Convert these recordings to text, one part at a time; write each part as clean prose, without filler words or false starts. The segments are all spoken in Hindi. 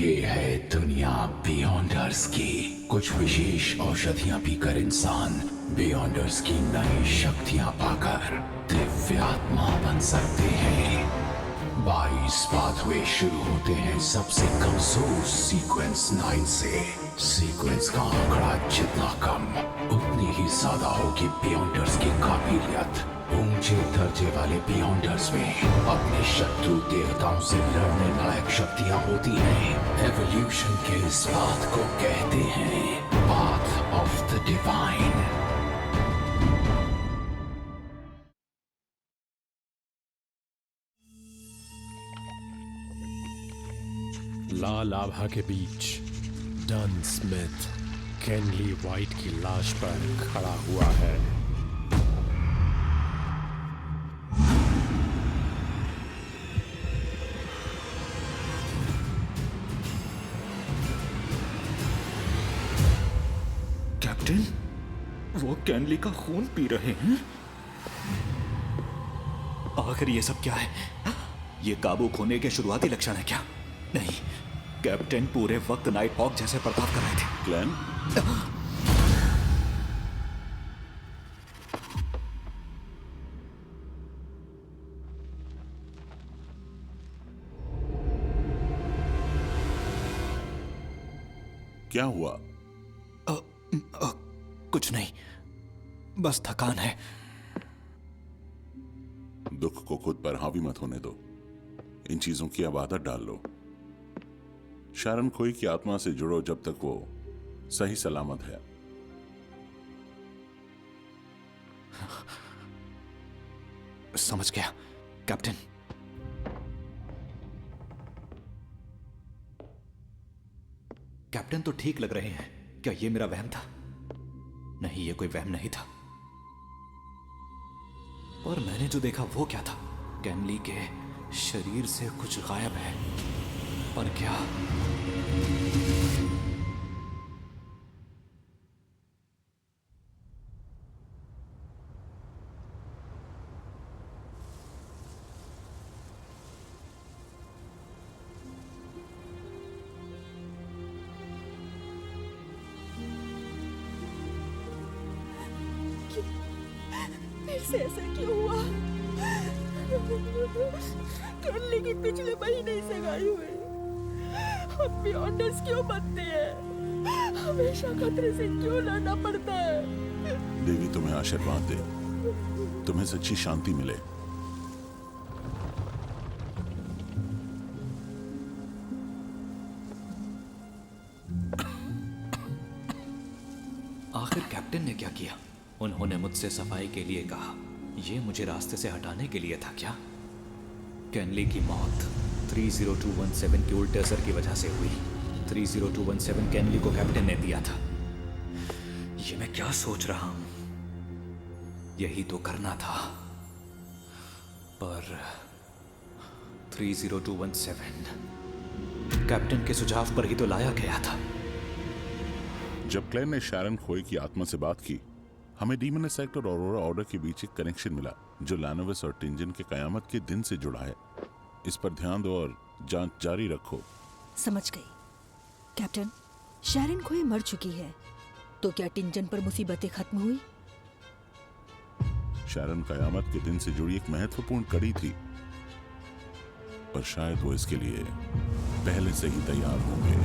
ये है दुनिया बियॉन्डर्स की। कुछ विशेष औषधियां पीकर इंसान बियॉन्डर्स की नई शक्तियां पाकर दिव्यात्मा बन सकते हैं। 22 पाथवे शुरू होते हैं सबसे कमजोर सीक्वेंस 9 से। सीक्वेंस का आंकड़ा जितना कम उतनी ही ज्यादा होगी बियॉन्डर्स की काबिलियत। ऊंचे दर्जे वाले बियॉन्डर्स में अपने शत्रु देवताओं से लड़ने लायक शक्तियां होती हैं। एवोल्यूशन के इस पाथ को कहते हैं पाथ ऑफ द डिवाइन। लाल आभा के बीच डन स्मिथ केनली वाइट की लाश पर खड़ा हुआ है। कैप्टन, वो कैनली का खून पी रहे हैं। आखिर ये सब क्या है? ये काबू खोने के शुरुआती लक्षण है क्या? नहीं, कैप्टन पूरे वक्त नाइट हॉक जैसे बर्ताव कर रहे थे। ग्लेन, क्या हुआ? कुछ नहीं, बस थकान है। दुख को खुद पर हावी मत होने दो। इन चीजों की अब आदत डाल लो। शारन खोई की आत्मा से जुड़ो जब तक वो सही सलामत है। समझ गया कैप्टन। कैप्टन तो ठीक लग रहे हैं। क्या ये मेरा वहम था? नहीं, ये कोई वहम नहीं था। और मैंने जो देखा वो क्या था? कैनली के शरीर से कुछ गायब है। पर क्या? फिर से ऐसा क्यों हुआ? कैनली की पिछले महीने ही सगाई हुई। हम बियॉन्डर्स क्यों बनते हैं? हमेशा खतरे से क्यों लड़ना पड़ता है? देवी तुम्हें आशीर्वाद दे, तुम्हें सच्ची शांति मिले। आखिर कैप्टन ने क्या किया? उन्होंने मुझसे सफाई के लिए कहा। ये मुझे रास्ते से हटाने के लिए था क्या? कैनली की मौत 30217 के उल्टे असर की वजह से हुई। 30217 कैनली को कैप्टन ने दिया था। ये मैं क्या सोच रहा हूं? यही तो करना था। पर 30217 कैप्टन के सुझाव पर ही तो लाया गया था। जब क्लेन ने शारन खोई की आत्मा से बात की, हमें डीमनस एक्ट और ऑरोरा ऑर्डर के बीच एक कनेक्शन मिला जो लानोविस और टिंजन के कयामत के दिन से जुड़ा है। इस पर ध्यान दो और जांच जारी रखो। समझ गई कैप्टन। शारन खोई मर चुकी है, तो क्या टिंजन पर मुसीबतें खत्म हुई? शारन कयामत के दिन से जुड़ी एक महत्वपूर्ण कड़ी थी, पर शायद वो इसके लिए पहले से ही तैयार होंगे।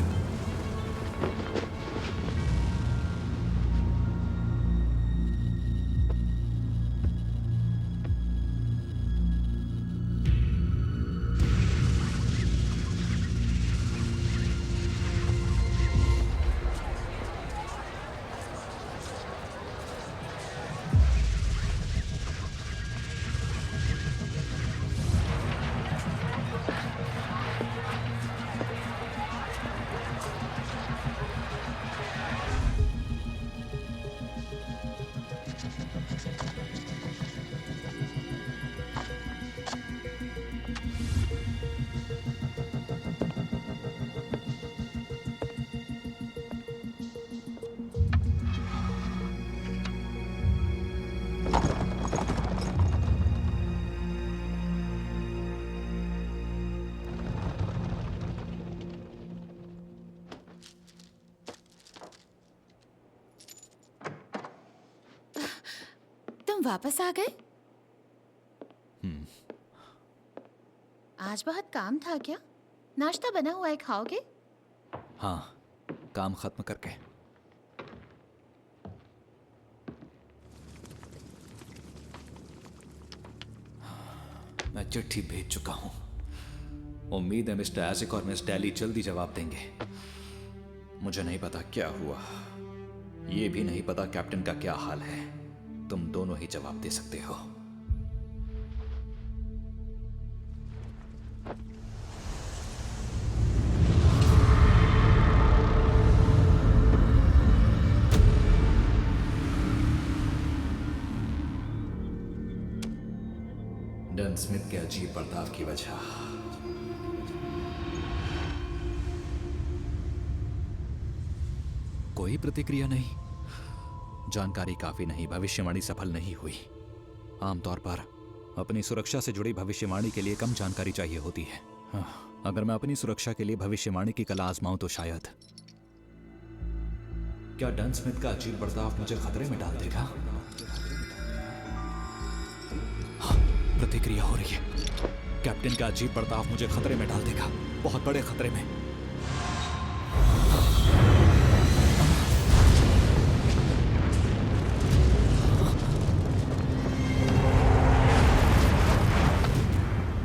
तुम वापस आ गए? आज बहुत काम था क्या? नाश्ता बना हुआ है, खाओगे? हाँ, काम खत्म करके। मैं चिट्ठी भेज चुका हूं। उम्मीद है मिस्टर एजिक और मिस डैली जल्दी जवाब देंगे। मुझे नहीं पता क्या हुआ, ये भी नहीं पता कैप्टन का क्या हाल है। तुम दोनों ही जवाब दे सकते हो। डन स्मिथ के अजीब बर्ताव की वजह। कोई प्रतिक्रिया नहीं। जानकारी काफी नहीं, भविष्यवाणी सफल नहीं हुई। आमतौर पर अपनी सुरक्षा से जुड़ी भविष्यवाणी के लिए कम जानकारी चाहिए होती है। अगर मैं अपनी सुरक्षा के लिए भविष्यवाणी की कला आजमाऊं तो शायद। क्या डन स्मिथ का अजीब बर्ताव मुझे खतरे में डाल देगा? प्रतिक्रिया हो रही है। कैप्टन का अजीब बर्ताव मुझे खतरे में डाल देगा, बहुत बड़े खतरे में।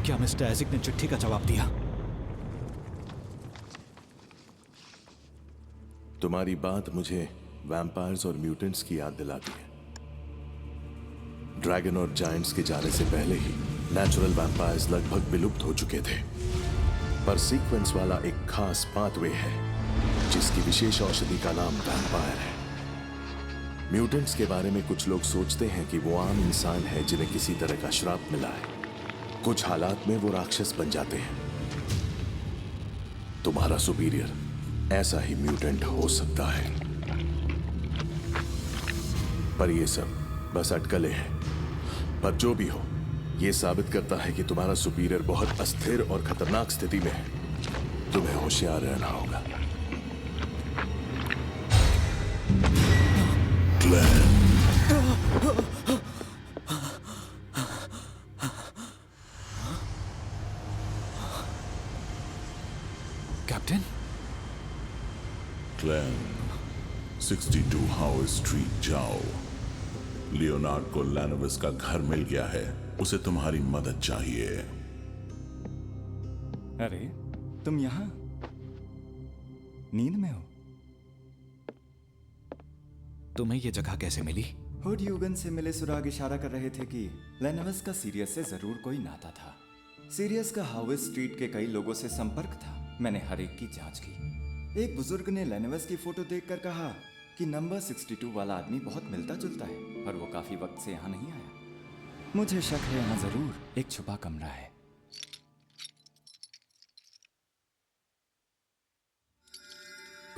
क्या मिस्टर एजिक ने चिट्ठी का जवाब दिया? तुम्हारी बात मुझे वैम्पायर्स और म्यूटेंट्स की याद दिलाती है। ड्रैगन और जायंट्स के जाने से पहले ही नेचुरल वैम्पायर्स लगभग विलुप्त हो चुके थे, पर सीक्वेंस वाला एक खास पाथवे है जिसकी विशेष औषधि का नाम वैम्पायर है। म्यूटेंट्स के बारे में कुछ लोग सोचते हैं कि वो आम इंसान है जिन्हें किसी तरह का श्राप मिला है। कुछ हालात में वो राक्षस बन जाते हैं। तुम्हारा सुपीरियर ऐसा ही म्यूटेंट हो सकता है, पर ये सब बस अटकलें हैं। पर जो भी हो, ये साबित करता है कि तुम्हारा सुपीरियर बहुत अस्थिर और खतरनाक स्थिति में है। तुम्हें होशियार रहना होगा। कैप्टन? क्लैन, 62 हाउ स्ट्रीट जाओ। लियोनार्ड को लैनोविस का घर मिल गया है, उसे तुम्हारी मदद चाहिए। अरे, तुम यहां नींद में हो? तुम्हें यह जगह कैसे मिली? हुड यूगन से मिले सुराग इशारा कर रहे थे कि लैनोविस का सीरियस से जरूर कोई नाता था। सीरियस का हाउस स्ट्रीट के कई लोगों से संपर्क था। मैंने हर एक की जांच की। एक बुजुर्ग ने लैनोविस की फोटो देखकर कहा कि नंबर 62 वाला आदमी बहुत मिलता जुलता है, पर वो काफी वक्त से यहाँ नहीं आया। मुझे शक है यहाँ जरूर एक छुपा कमरा है।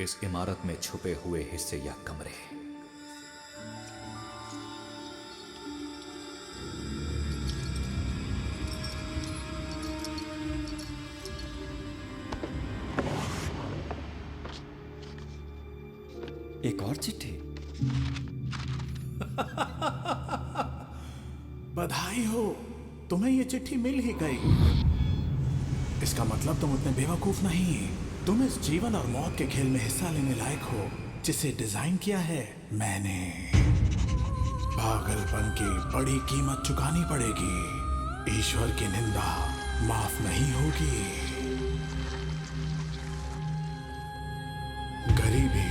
इस इमारत में छुपे हुए हिस्से या कमरे। एक और चिट्ठी। बधाई हो, तुम्हें ये चिट्ठी मिल ही गई। इसका मतलब तुम उतने बेवकूफ नहीं। तुम इस जीवन और मौत के खेल में हिस्सा लेने लायक हो जिसे डिजाइन किया है मैंने। पागलपन की बड़ी कीमत चुकानी पड़ेगी। ईश्वर की निंदा माफ नहीं होगी। गरीबी,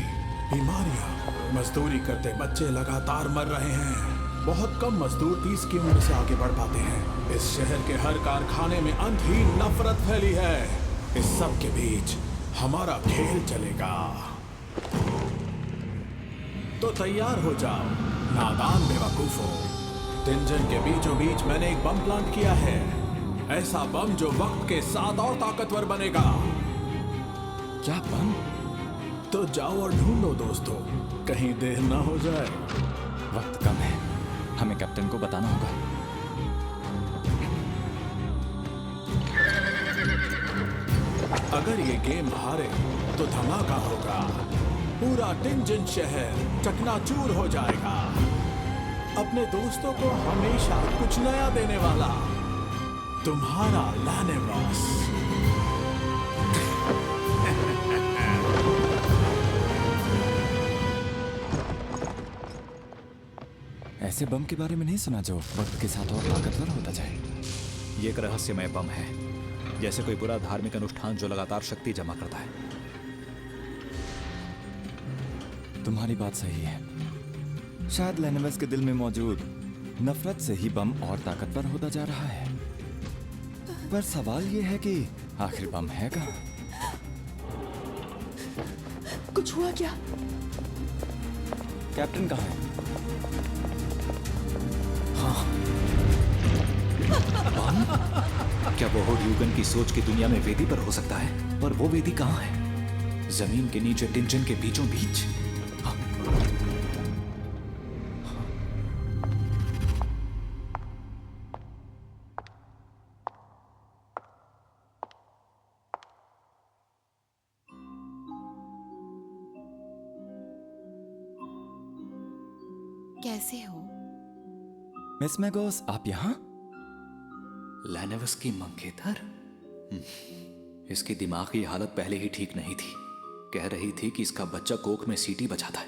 बीमारियां, मजदूरी करते बच्चे लगातार मर रहे हैं। बहुत कम मजदूर 30 की उम्र से आगे बढ़ पाते हैं। इस शहर के हर कारखाने में अंतहीन नफरत फैली है। इस सब के बीच हमारा खेल चलेगा। तो तैयार हो जाओ, नादान बेवकूफो। तिंजन के बीचों बीच मैंने एक बम प्लांट किया है। ऐसा बम जो वक्त के साथ और ताकतवर बनेगा। क्या बम? तो जाओ और ढूंढो दोस्तों, कहीं देर ना हो जाए। वक्त कम है, हमें कैप्टन को बताना होगा। अगर ये गेम हारे तो धमाका होगा। पूरा टिंजन शहर चकनाचूर हो जाएगा। अपने दोस्तों को हमेशा कुछ नया देने वाला तुम्हारा लैनेवस। ऐसे बम के बारे में नहीं सुना जो वक्त के साथ और ताकतवर होता जाए। ये एक रहस्यमय बम है, जैसे कोई बुरा धार्मिक अनुष्ठान जो लगातार शक्ति जमा करता है। तुम्हारी बात सही है। शायद लैनेवस के दिल में मौजूद नफरत से ही बम और ताकतवर होता जा रहा है। पर सवाल ये है कि आखिर बम है कहाँ? कुछ हुआ क्या? कैप्टन कहाँ है? क्या वो ह्यूगन की सोच की दुनिया में वेदी पर हो सकता है? पर वो वेदी कहाँ है? जमीन के नीचे टिंजन के बीचों बीच। कैसे हो? मिस मैगोस, आप यहाँ? लैनेवस की मंगेतर? इसकी दिमागी हालत पहले ही ठीक नहीं थी। कह रही थी कि इसका बच्चा कोक में सीटी बजाता है।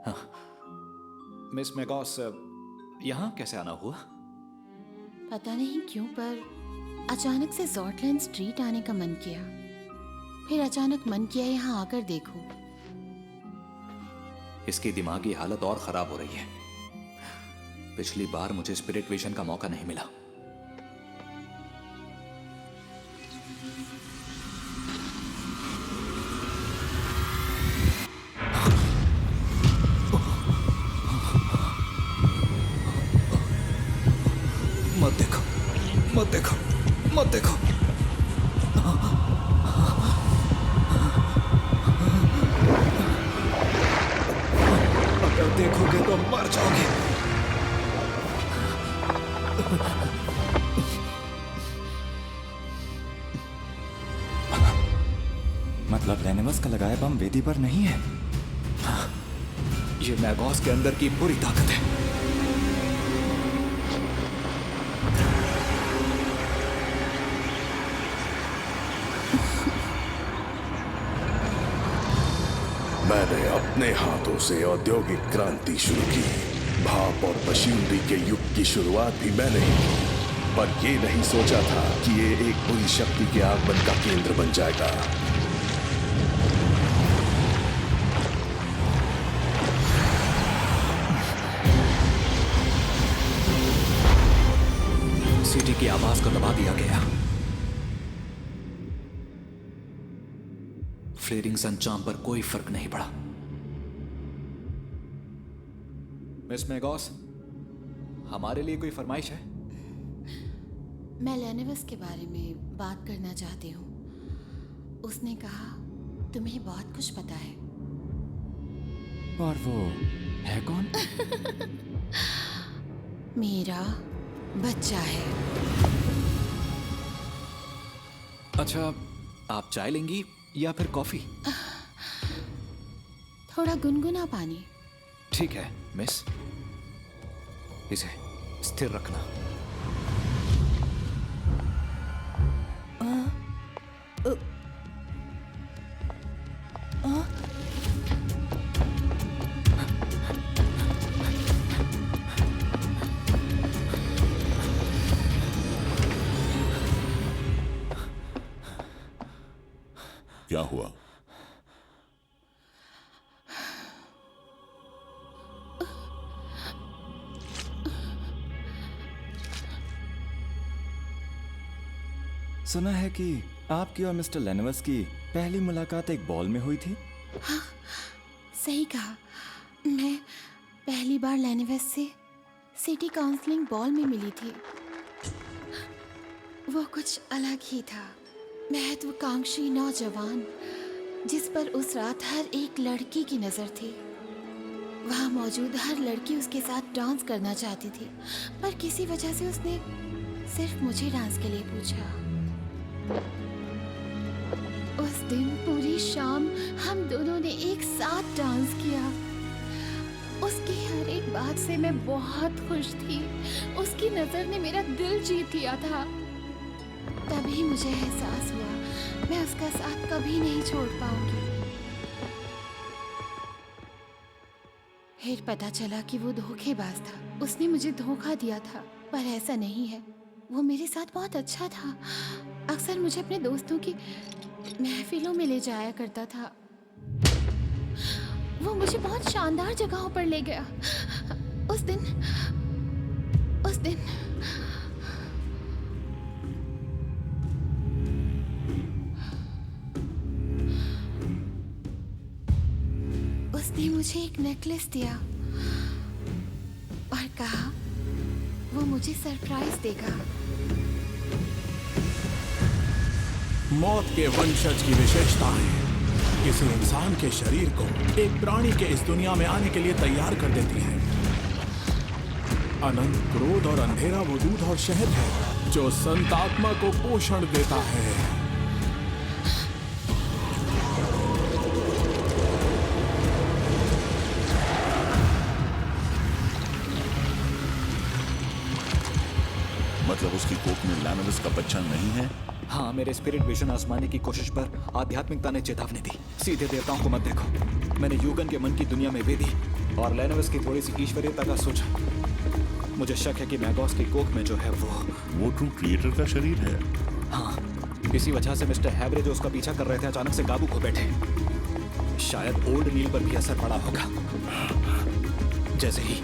हाँ। मिस मैगोस, यहाँ कैसे आना हुआ? पता नहीं क्यों, पर अचानक से जॉर्टलैंड स्ट्रीट आने का मन किया। फिर अचानक मन किया यहाँ आकर देखूं। इसकी दिमागी हालत और खराब हो रही है। पिछली बार मुझे स्पिरिट विजन का मौका नहीं मिला। मत देखो, मत देखो, मत देखो। अगर देखोगे तो मर जाओगे। मतलब लैनेवस का लगाया बम वेदी पर नहीं है? ये मैगोस के अंदर की बुरी ताकत है। मैंने अपने हाथों से औद्योगिक क्रांति शुरू की। भाप और मशीनरी के युग की शुरुआत भी मैंने ही की। पर ये नहीं सोचा था कि ये एक बुरी शक्ति के आगमन का केंद्र बन जाएगा। सीटी की आवाज को दबा दिया गया। फ्लेरिंग संचाम पर कोई फर्क नहीं पड़ा। मिस मैगोस, हमारे लिए कोई फरमाइश है? मैं लैनेवस के बारे में बात करना चाहती हूँ। उसने कहा तुम्हें बहुत कुछ पता है। और वो है कौन? मेरा बच्चा है। अच्छा, आप चाय लेंगी या फिर कॉफी? थोड़ा गुनगुना पानी। ठीक है मिस, इसे स्थिर रखना। क्या हुआ? सुना है कि आपकी और मिस्टर लैनेवस की पहली मुलाकात एक बॉल में हुई थी। हाँ, सही कहा। मैं पहली बार लैनेवस से सिटी काउंसलिंग बॉल में मिली थी। वो कुछ अलग ही था। महत्वाकांक्षी नौजवान जिस पर उस रात हर एक लड़की की नजर थी। वहाँ मौजूद हर लड़की उसके साथ डांस करना चाहती थी, पर किसी वजह से उसने सिर्फ मुझे डांस के लिए पूछा। उस दिन पूरी शाम हम दोनों ने एक साथ डांस किया। उसकी हर एक बात से मैं बहुत खुश थी। उसकी नजर ने मेरा दिल जीत लिया था। तभी मुझे एहसास हुआ मैं उसका साथ कभी नहीं छोड़ पाऊंगी। फिर पता चला कि वो धोखेबाज था। उसने मुझे धोखा दिया था, पर ऐसा नहीं है। वो मेरे साथ बहुत अच्छा था। अक्सर मुझे अपने दोस्तों की महफिलों में ले जाया करता था। वो मुझे बहुत शानदार जगहों पर ले गया। उस दिन उसने मुझे एक नेकलेस दिया और कहा वो मुझे सरप्राइज देगा। मौत के वंशज की विशेषताएं किसी इंसान के शरीर को एक प्राणी के इस दुनिया में आने के लिए तैयार कर देती है। अनंत क्रोध और अंधेरा वो दूध और शहद है जो संत आत्मा को पोषण देता है। मतलब उसकी कोख में लैनोविस का बच्चा नहीं है? हाँ, मेरे स्पिरिट विजन आजमाने की कोशिश पर आध्यात्मिकता ने चेतावनी दी। सीधे देवताओं को मत देखो। मैंने यूगन के मन की दुनिया में वेदी और लैनोविस की थोड़ी सी ईश्वरीयता का सोचा। मुझे शक है कि मैगॉस की कोख में जो है वो ट्रू क्रिएटर का शरीर है। हाँ, इसी वजह से मिस्टर हैवरे जो उसका पीछा कर रहे थे अचानक से काबू खो बैठे। शायद ओल्ड नील पर भी असर पड़ा होगा। जैसे ही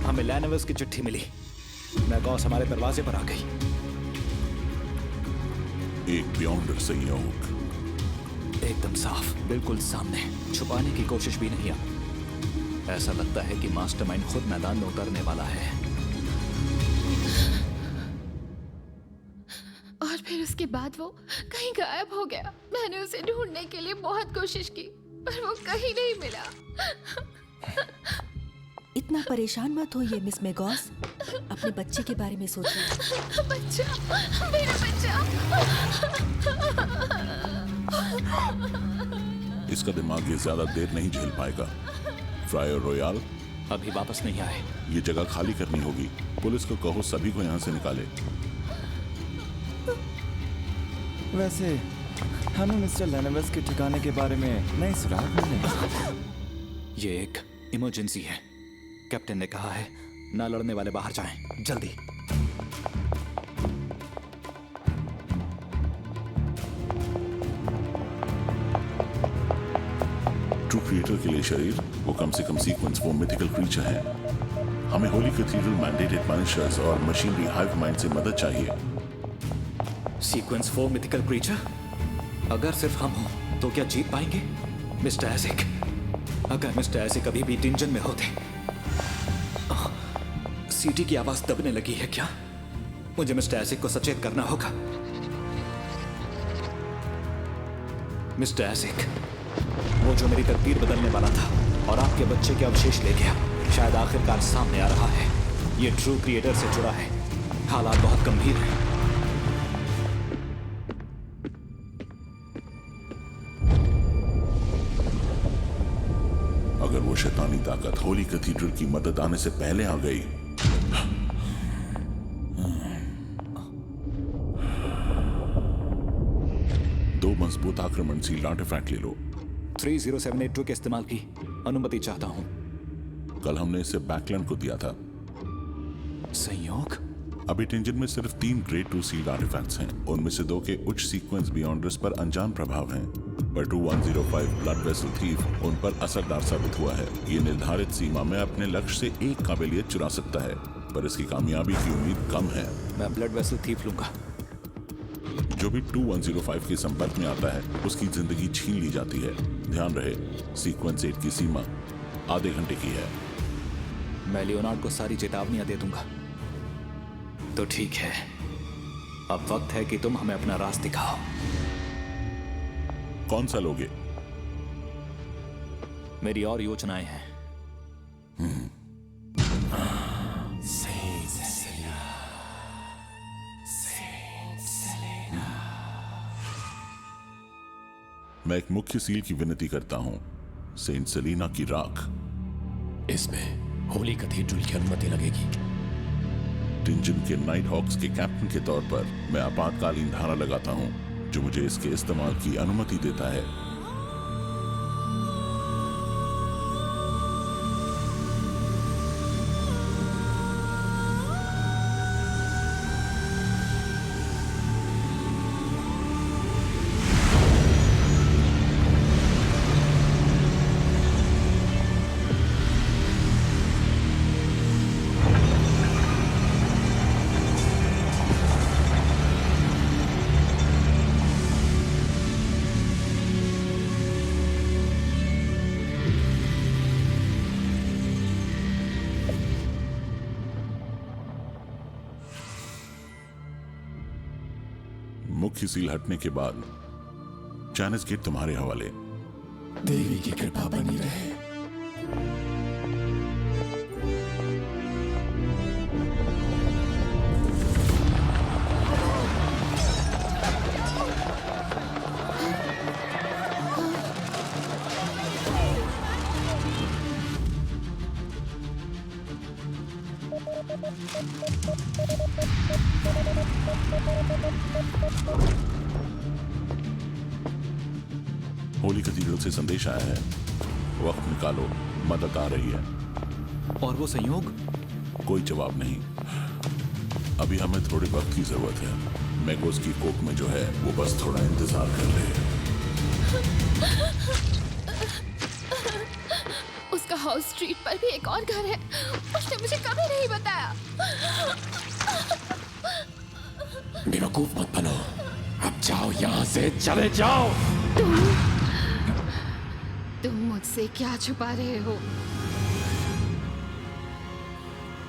हमें लैनोविस की चिट्ठी मिली, मैगॉस हमारे दरवाजे पर आ गई। एक बियॉन्डर संयोग, एकदम साफ, बिल्कुल सामने, छुपाने की कोशिश भी नहीं है। ऐसा लगता है कि मास्टरमाइंड खुद मैदान में उतरने वाला है। और फिर उसके बाद वो कहीं गायब हो गया। मैंने उसे ढूंढने के लिए बहुत कोशिश की, पर वो कहीं नहीं मिला। इतना परेशान मत होइए मिस मैगॉस, अपने बच्चे के बारे में सोचिए। बच्चा, मेरा बच्चा। इसका दिमाग ये ज्यादा देर नहीं झेल पाएगा। फ्रायर रॉयल अभी वापस नहीं आए। ये जगह खाली करनी होगी। पुलिस को कहो सभी को यहाँ से निकाले। वैसे हमें मिस्टर लैनोविस के ठिकाने के बारे में नए सुराग मिले। ये एक इमरजेंसी है। कैप्टन ने कहा है ना लड़ने वाले बाहर जाएं, जल्दी। ट्रू क्रिएटर के लिए शरीर, वो कम से कम सीक्वेंस, वो मिथिकल क्रीचर है। हमें होली कैथीड्रल मैंडेटेड पनिशर्स और मशीनरी हाइव माइंड से मदद चाहिए। Sequence 4 mythical creature? अगर सिर्फ हम हो तो क्या जीत पाएंगे? मिस्टर एसिक, अगर मिस्टर एसिक अभी भी टिंजन में होते। सीटी की आवाज दबने लगी है क्या? मुझे मिस्टर एसिक को सचेत करना होगा। मिस्टर एसिक, वो जो मेरी तकदीर बदलने वाला था और आपके बच्चे के अवशेष ले गया, शायद आखिरकार सामने आ रहा है। ये ट्रू क्रिएटर से जुड़ा है। हालात बहुत गंभीर हैं। अगर वो शैतानी ताकत होली कैथीड्रल की मदद आने से पहले आ गई, दो मजबूत आक्रमणशील आर्टिफैक्ट ले लो। 30782 के इस्तेमाल की अनुमति चाहता हूं। कल हमने इसे बैकलैंड को दिया था। संयोग? अभी टिंजन में सिर्फ 3 ग्रेड 2 सील्ड आर्टिफैक्ट्स हैं। उनमें से 2 के उच्च सीक्वेंस बियॉन्डर्स पर अनजान प्रभाव हैं, पर 2105 ब्लड वेसल थीफ उन पर असरदार साबित हुआ है। ये निर्धारित सीमा में अपने लक्ष्य से एक काबिलियत चुरा सकता है, पर इसकी कामयाबी की उम्मीद कम है। मैं ब्लड वेसल थीफ लूंगा। जो भी 2105 के संपर्क में आता है उसकी जिंदगी छीन ली जाती है। ध्यान रहे, सीक्वेंस 8 की सीमा आधे घंटे की है। मैं लियोनार्ड को सारी चेतावनियां दे दूंगा। तो ठीक है, अब वक्त है कि तुम हमें अपना रास्ता दिखाओ। कौन सा लोगे? मेरी और योजनाएं हैं। मैं एक मुख्य सील की विनती करता हूं, सेंट सेलिना की राख। इसमें होली कैथेड्रल की अनुमति लगेगी। टिंजन के नाइट हॉक्स के कैप्टन के तौर पर मैं आपातकालीन धारा लगाता हूं जो मुझे इसके इस्तेमाल की अनुमति देता है। मुख्य सील हटने के बाद चाइनीज गेट तुम्हारे हवाले। देवी की कृपा बनी रहे। होली कैथेड्रल से संदेश आया है। वक्त निकालो, मदद आ रही है। और वो संयोग? कोई जवाब नहीं। अभी हमें थोड़े वक्त की जरूरत है। मैगोस की कोक में जो है वो बस थोड़ा इंतजार कर ले। उसका हाउस स्ट्रीट पर भी एक और घर है। उसने मुझे कभी नहीं बताया। बेवकूफ मत बनो। अब जाओ यहाँ से, चले जाओ। तुम मुझसे क्या छुपा रहे हो?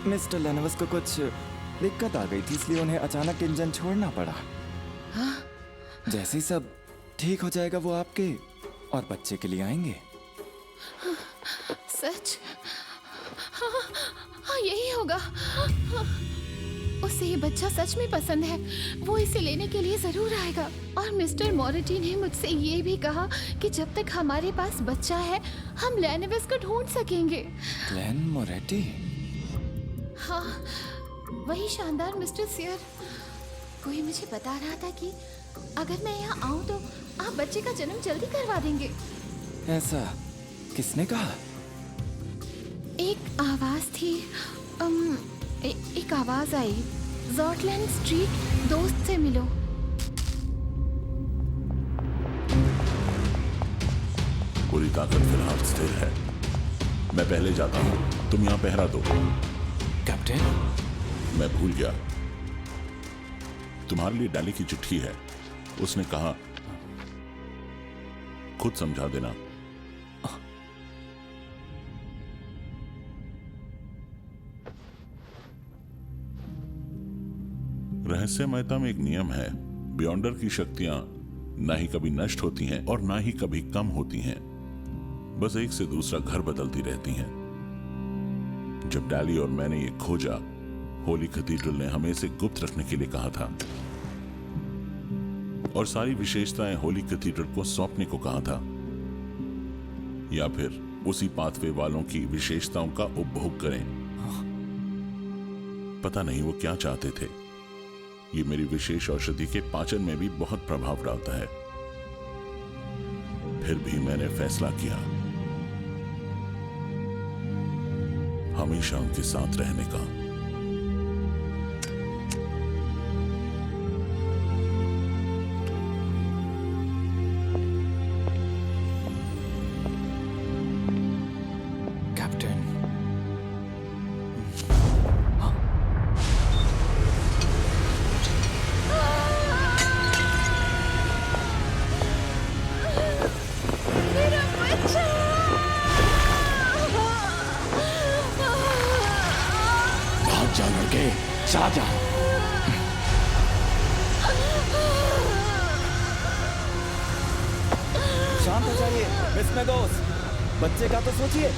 मिस्टर लेनोवस को कुछ दिक्कत आ गई थी, इसलिए उन्हें अचानक टिंजन छोड़ना पड़ा। हाँ? जैसे ही सब ठीक हो जाएगा वो आपके और बच्चे के लिए आएंगे। सच? हाँ, यही होगा। उसे ये बच्चा सच में पसंद है। वो इसे लेने के लिए जरूर आएगा। और मिस्टर मोरेटी ने मुझसे ये भी कहा कि जब तक हमारे पास बच्चा है हम लेनोवस को ढूंढ सकेंगे। ग्लेन मोरेटी? हाँ, वही शानदार मिस्टर सियर। कोई मुझे बता रहा था कि अगर मैं यहाँ आऊँ तो आप बच्चे का जन्म जल्दी करवा देंगे। ऐसा किसने कहा? एक आवाज थी। एक आवाज आई, जॉर्टलैंड स्ट्रीट, दोस्त से मिलो। पूरी ताकत फिलहाल स्थिर है। मैं पहले जाता हूँ, तुम यहाँ पहरा दो। कैप्टन, मैं भूल गया, तुम्हारे लिए डाली की चिट्ठी है। उसने कहा खुद समझा देना। रहस्यमयता में एक नियम है, बियॉन्डर की शक्तियां ना ही कभी नष्ट होती हैं और ना ही कभी कम होती हैं, बस एक से दूसरा घर बदलती रहती हैं। जब डैली और मैंने ये खोजा, होली कैथेड्रल ने हमें इसे गुप्त रखने के लिए कहा था और सारी विशेषताएं होली कैथेड्रल को सौंपने को कहा था, या फिर उसी पाथवे वालों की विशेषताओं का उपभोग करें। पता नहीं वो क्या चाहते थे। ये मेरी विशेष औषधि के पाचन में भी बहुत प्रभाव डालता है। फिर भी मैंने फैसला किया हमेशा उनके साथ रहने का। कैप्टन, मेरा बच्चा! भाग जाओ लड़के, चला जाओ। शांत हो जाइए मिस मैगोस। बच्चे का तो सोचिए।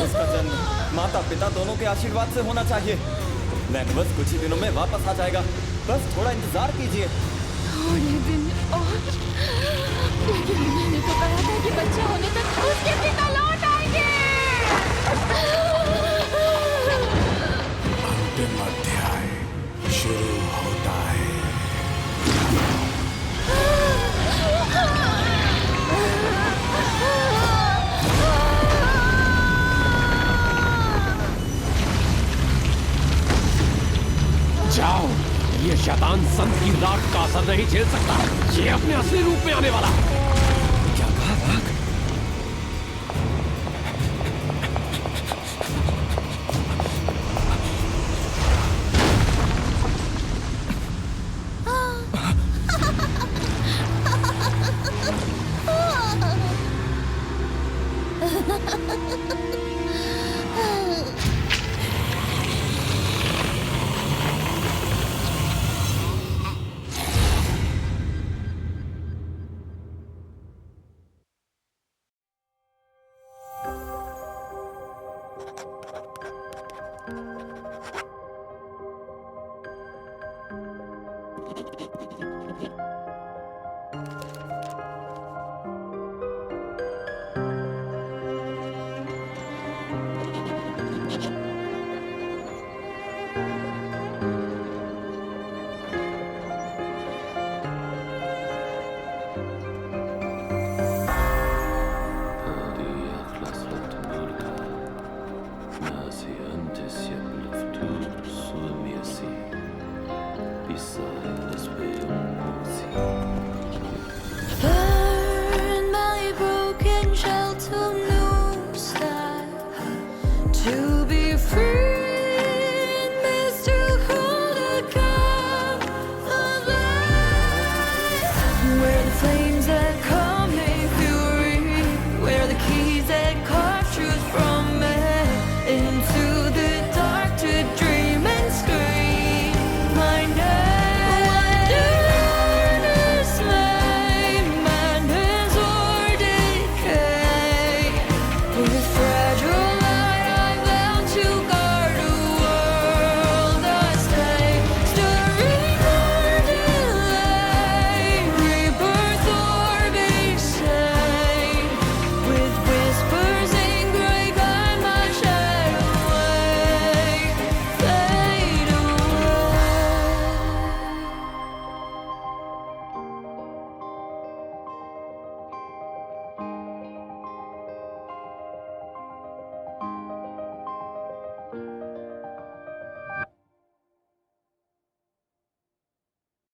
उसका जन्म माता पिता दोनों के आशीर्वाद से होना चाहिए। लेनोवस कुछ ही दिनों में वापस आ जाएगा, बस थोड़ा इंतजार कीजिए। थोड़े दिन और, लेकिन मैंने तो कहा था कि बच्चा होने तक उसके पिता लौट आएंगे। अंतिम अध्याय शुरू होता है। जाओ, ये शैतान संत की रात का असर नहीं झेल सकता। ये अपने असली रूप में आने वाला है। क्या कहा भाग? Burn my broken shell to new style. To be free means to hold a cup of life where the flame